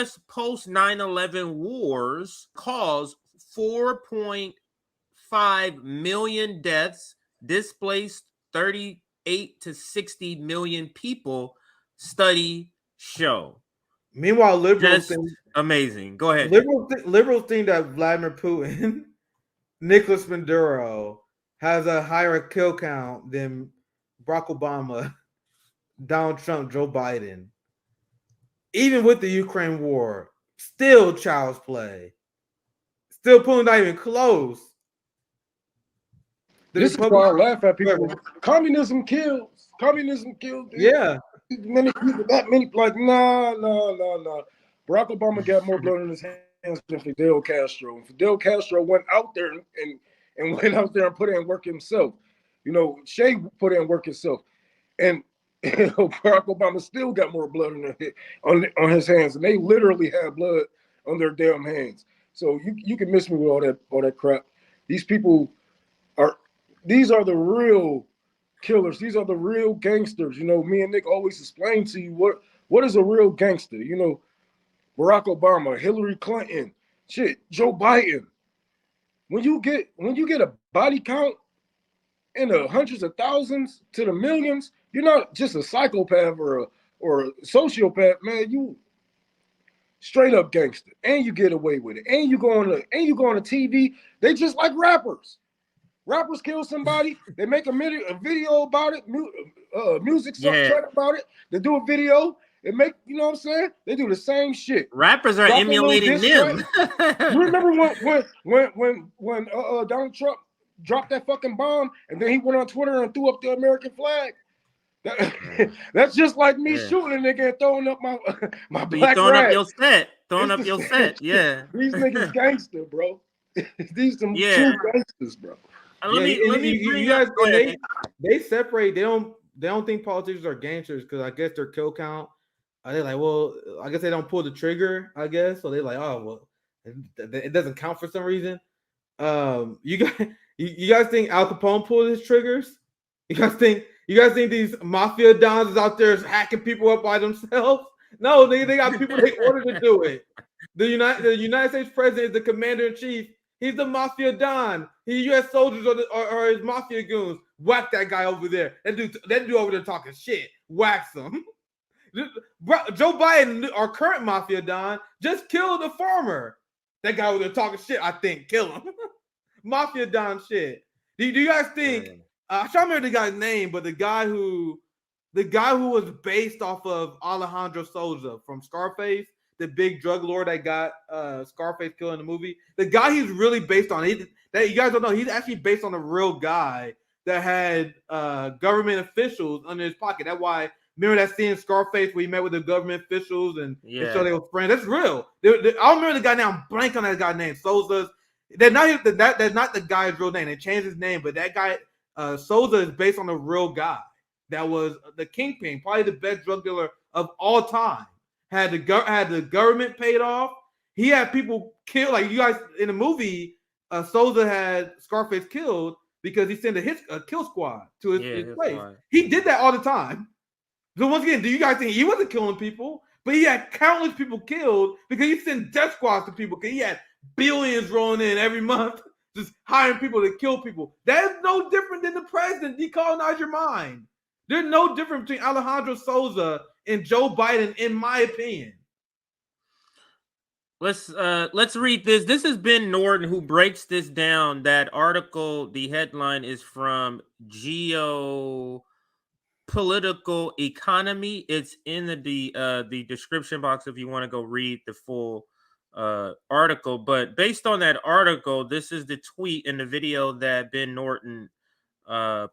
U.S. post 9/11 wars caused 4.5 million deaths, displaced 38 to 60 million people, study show. Meanwhile, liberals Just think amazing. Go ahead. liberals think that Vladimir Putin, Nicolas Maduro has a higher kill count than Barack Obama, Donald Trump, Joe Biden. Even with the Ukraine war, still child's play. Still Putin not even close. This is why I laugh at people. Communism kills. Communism killed. Yeah. Many people, that many, like, nah. Barack Obama got more blood in his hands than Fidel Castro. And Fidel Castro went out there and went out there and put in work himself. You know, Che put in work himself. And Barack Obama still got more blood on his hands. And they literally have blood on their damn hands. So you can miss me with all that crap. These people these are the real killers. These are the real gangsters. You know, me and Nick always explain to you what is a real gangster. You know, Barack Obama, Hillary Clinton, Joe Biden. When you get a body count in the hundreds of thousands to the millions, you're not just a psychopath or a sociopath, man. You straight up gangster, and you get away with it, and you go on the TV. They just like rappers. Rappers kill somebody, they make a video about it, music track about it. They do a video, they make, you know what I'm saying? They do the same shit. Rappers are emulating them. You remember when Donald Trump dropped that fucking bomb, and then he went on Twitter and threw up the American flag? That's just like me shooting a nigga and throwing up my black rag. Throwing up your set. Yeah. These niggas gangster, bro. These some true gangsters, bro. You guys, they separate. They don't think politicians are gangsters because I guess their kill count. They're like, well, I guess they don't pull the trigger. I guess so. They're like, oh well, it doesn't count for some reason. You guys think Al Capone pulled his triggers? You guys think these mafia dons is out there hacking people up by themselves? No, they got people they ordered to do it. The United States president is the commander in chief. He's the mafia don. His U.S. soldiers are his mafia goons. Whack that guy over there. That dude over there talking shit. Wax him. Joe Biden, our current mafia don, just killed a farmer. That guy over there talking shit, I think. Kill him. Mafia don shit. Do you guys think... I can't remember the guy's name, but the guy who was based off of Alejandro Souza from Scarface, the big drug lord that got Scarface killed in the movie. The guy he's really based on, that you guys don't know, he's actually based on a real guy that had government officials under his pocket. That's why, remember that scene in Scarface where he met with the government officials and so they were friends. That's real. I don't remember the guy now. I'm blank on that guy's name. Souza's. That's not the guy's real name. They changed his name, but that guy Souza is based on a real guy that was the kingpin, probably the best drug dealer of all time. Had the government paid off. He had people killed. Like you guys in the movie, Souza had Scarface killed because he sent a kill squad to his place. He did that all the time. So once again, do you guys think he wasn't killing people? But he had countless people killed because he sent death squads to people because he had billions rolling in every month, just hiring people to kill people. That is no different than the president decolonize your mind. There's no difference between Alejandro Souza and Joe Biden, in my opinion. Let's read this. This is Ben Norton who breaks this down. That article, the headline is from Geopolitical Economy. It's in the description box if you want to go read the full article. But based on that article, this is the tweet and the video that Ben Norton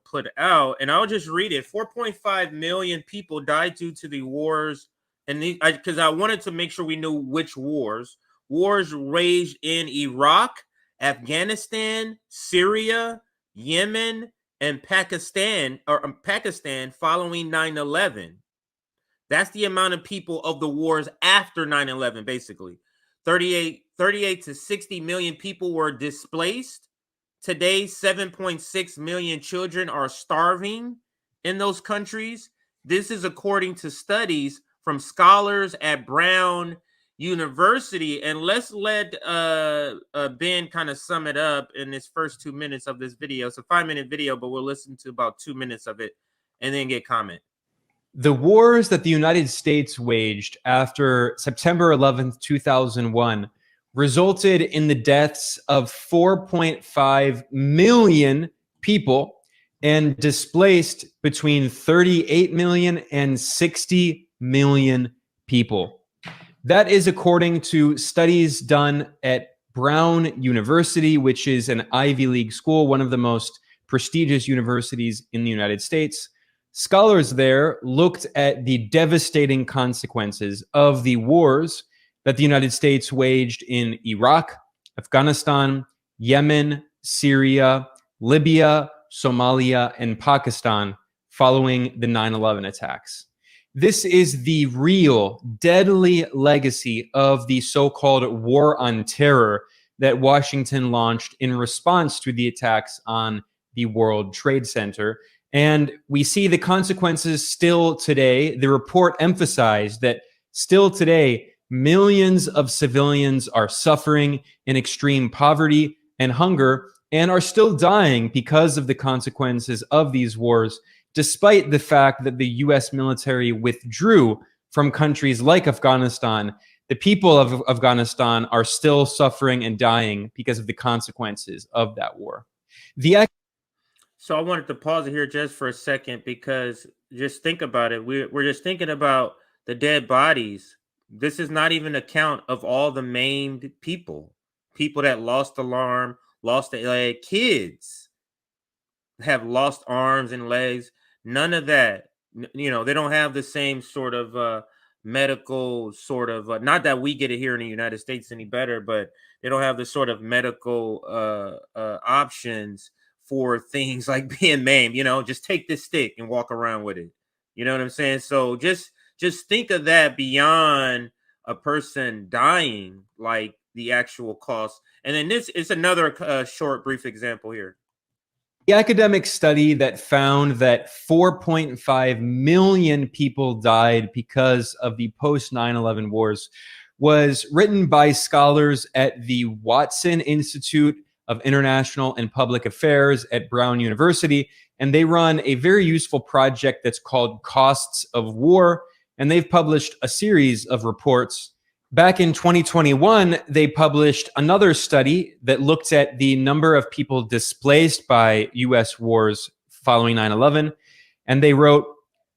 put out, and I'll just read it. 4.5 million people died due to the wars, and because I wanted to make sure we knew which wars raged in Iraq, Afghanistan, Syria, Yemen, and Pakistan following 9/11. That's the amount of people of the wars after 9/11, basically. 38 to 60 million people were displaced. Today, 7.6 million children are starving in those countries. This is according to studies from scholars at Brown university. And let's let Ben kind of sum it up in this first 2 minutes of this video. It's a 5-minute video, but we'll listen to about 2 minutes of it and then get comment. The wars that the United States waged after September 11th, 2001 resulted in the deaths of 4.5 million people and displaced between 38 million and 60 million people. That is according to studies done at Brown University, which is an Ivy League school, one of the most prestigious universities in the United States. Scholars there looked at the devastating consequences of the wars that the United States waged in Iraq, Afghanistan, Yemen, Syria, Libya, Somalia, and Pakistan following the 9/11 attacks. This is the real deadly legacy of the so-called war on terror that Washington launched in response to the attacks on the World Trade Center. And we see the consequences still today. The report emphasized that still today, millions of civilians are suffering in extreme poverty and hunger and are still dying because of the consequences of these wars, despite the fact that the U.S. military withdrew from countries like Afghanistan. The people of Afghanistan are still suffering and dying because of the consequences of that war. So I wanted to pause it here just for a second, because just think about it. We're just thinking about the dead bodies. This is not even a count of all the maimed people that lost alarm, lost a leg, kids have lost arms and legs. None of that. You know, they don't have the same sort of medical sort of, not that we get it here in the United States any better, but they don't have the sort of medical options for things like being maimed. You know, just take this stick and walk around with it. You know what I'm saying? So just think of that beyond a person dying, like the actual cost. And then this is another short, brief example here. The academic study that found that 4.5 million people died because of the post 9/11 wars was written by scholars at the Watson Institute of International and Public Affairs at Brown University, and they run a very useful project that's called Costs of War, and they've published a series of reports. Back in 2021, they published another study that looked at the number of people displaced by U.S. wars following 9/11, and they wrote,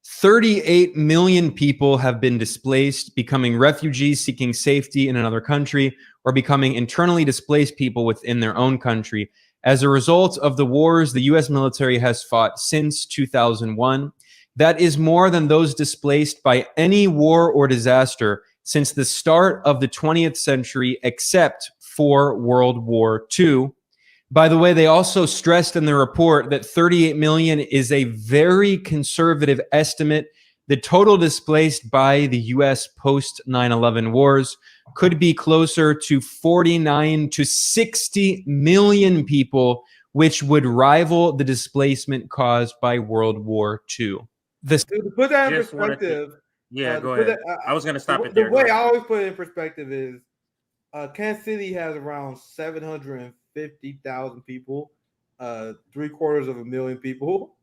38 million people have been displaced, becoming refugees seeking safety in another country, or becoming internally displaced people within their own country as a result of the wars the U.S. military has fought since 2001. That is more than those displaced by any war or disaster since the start of the 20th century, except for World War II. By the way, they also stressed in the report that 38 million is a very conservative estimate. The total displaced by the U.S. post 9/11 wars could be closer to 49 to 60 million people, which would rival the displacement caused by World War II. To put that in Just wanted to- perspective, Go ahead. I was going to stop it there. The way I always put it in perspective is Kansas City has around 750,000 people, 750,000 people.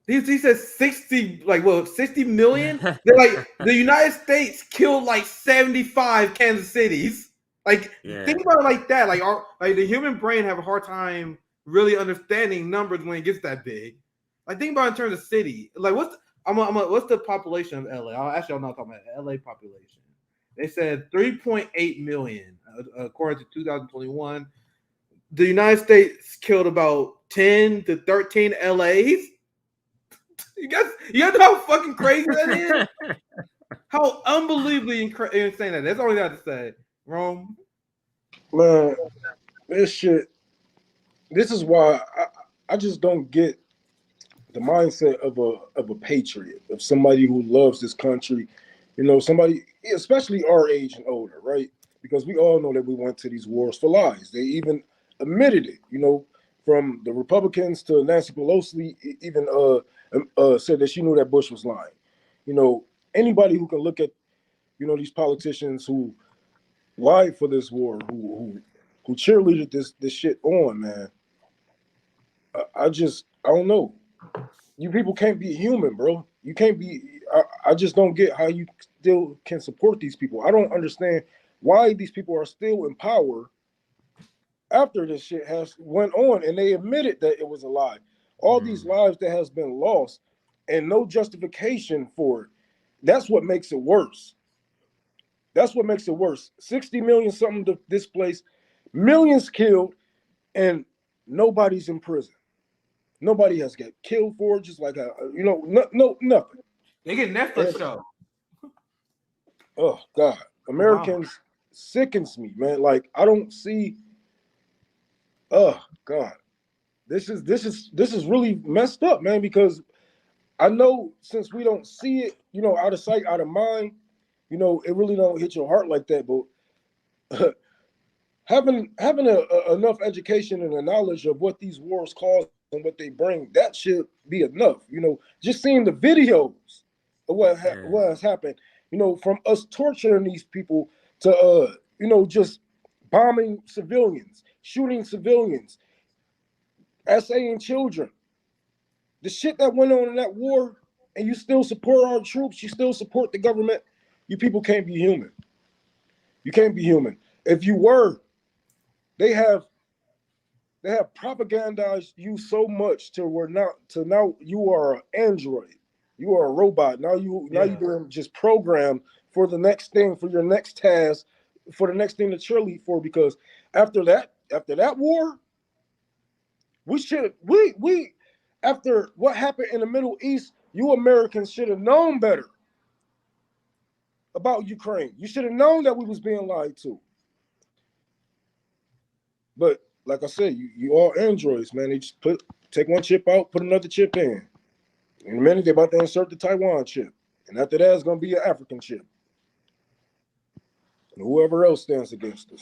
He said 60, 60 million? They're like, the United States killed like 75 Kansas Cities. Like, think about it like that. Like the human brain have a hard time really understanding numbers when it gets that big. Like, think about it in terms of city. Like, what's the population of LA? Actually, I'm not talking about LA population. They said 3.8 million according to 2021. The United States killed about 10 to 13 LAs. You guys know how fucking crazy that is? How unbelievably insane that is. That's all I got to say. Rome. Man, this shit. This is why I just don't get the mindset of a patriot, of somebody who loves this country. You know, somebody, especially our age and older, right? Because we all know that we went to these wars for lies. They even admitted it, you know, from the Republicans to Nancy Pelosi, even said that she knew that Bush was lying. You know, anybody who can look at these politicians who lied for this war, who cheerleaded this shit on, man. I don't know. You people can't be human, bro. You can't be. I just don't get how you still can support these people. I don't understand why these people are still in power after this shit has went on, and they admitted that it was a lie. All these lives that has been lost, and no justification for it. That's what makes it worse. That's what makes it worse. 60 million something displaced, millions killed, and nobody's in prison. Nobody has got killed for it, just like nothing. They get Netflix show. Oh God, Americans sickens me, man. Like I don't see. Oh God, this is really messed up, man. Because I know since we don't see it, out of sight, out of mind, it really don't hit your heart like that. But having enough education and a knowledge of what these wars cause and what they bring, that should be enough. Just seeing the videos of what has happened, from us torturing these people to just bombing civilians, shooting civilians, assaying children. The shit that went on in that war, and you still support our troops, you still support the government, you people can't be human. You can't be human. If you were, they have propagandized you so much now you are an android. You are a robot. Now you're being just programmed for the next thing, for your next task, for the next thing to cheerlead for. Because after that war, we after what happened in the Middle East, you Americans should have known better about Ukraine. You should have known that we was being lied to. But like I said, you all androids, man. They just take one chip out, put another chip in. In a minute, they're about to insert the Taiwan chip. And after that, it's going to be an African chip. And whoever else stands against us.